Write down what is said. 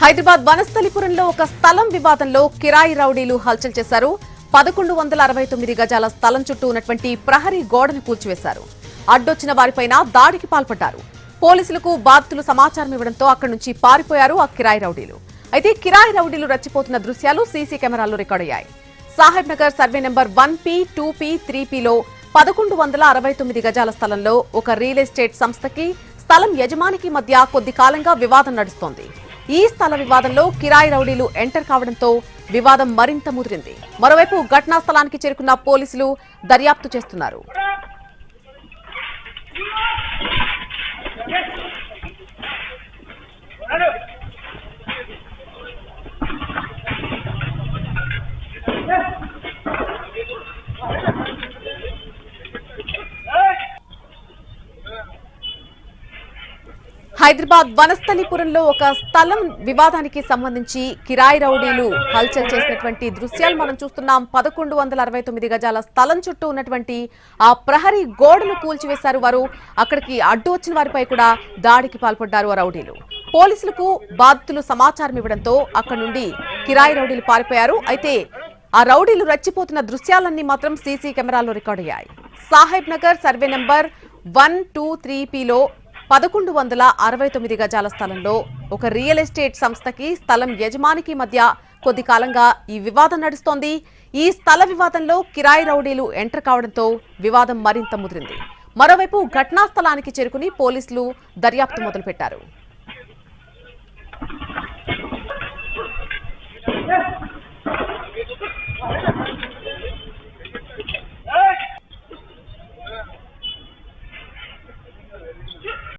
హైదరాబాద్ వనస్థలిపురంలో ఒక స్థలం వివాదంలో కిరాయి రౌడీలు హల్చల్ చేశారు. 1169 గజాల స్థలం చుట్టూ ఉన్నటువంటి ప్రహరీ గోడను కూల్చివేశారు. అడ్డొచ్చిన వారిపైన దాడికి పాల్పడ్డారు. పోలీసులకు బాధితులు సమాచారం ఇవ్వడంతో అక్కడి నుంచి పారిపోయారు ఆ కిరాయి రౌడీలు. అయితే కిరాయి రౌడీలు రెచ్చిపోతున్న దృశ్యాలు సీసీ కెమెరాల్లో రికార్డయ్యాయి. Saheb Nagar survey number 1P, 2P, 3Pలో 1169 గజాల స్థలంలో ఒక రియల్ ఎస్టేట్ సంస్థకి స్థలం యజమానికి మధ్య కొద్ది కాలంగా వివాదం నడుస్తోంది. ఈ స్థల వివాదంలో కిరాయి రౌడీలు ఎంటర్ కావడంతో వివాదం మరింత ముదిరింది. మరోవైపు ఘటనా స్థలానికి చేరుకున్న పోలీసులు దర్యాప్తు చేస్తున్నారు. హైదరాబాద్ వనస్థలిపురంలో ఒక స్థలం వివాదానికి సంబంధించి కిరాయి రౌడీలు హల్చల్ చేసినటువంటి దృశ్యాలు మనం చూస్తున్నాం. 1169 గజాల స్థలం చుట్టూ ఉన్నటువంటి ఆ ప్రహరీ గోడను కూల్చివేశారు వారు. అక్కడికి అడ్డు వచ్చిన వారిపై కూడా దాడికి పాల్పడ్డారు ఆ రౌడీలు. పోలీసులకు బాధితులు సమాచారం ఇవ్వడంతో అక్కడి నుండి కిరాయి రౌడీలు పారిపోయారు. అయితే ఆ రౌడీలు రెచ్చిపోతున్న దృశ్యాలన్నీ మాత్రం సీసీ కెమెరాల్లో రికార్డయ్యాయి. సాహెబ్ నగర్ సర్వే నెంబర్ 1, 2, 3Pలో 1169 గజాల స్థలంలో ఒక రియల్ ఎస్టేట్ సంస్థకి స్థలం యజమానికి మధ్య కొద్ది కాలంగా ఈ వివాదం నడుస్తోంది. ఈ స్థల వివాదంలో కిరాయి రౌడీలు ఎంటర్ కావడంతో వివాదం మరింత ముదిరింది. మరోవైపు ఘటనా స్థలానికి చేరుకుని పోలీసులు దర్యాప్తు మొదలుపెట్టారు.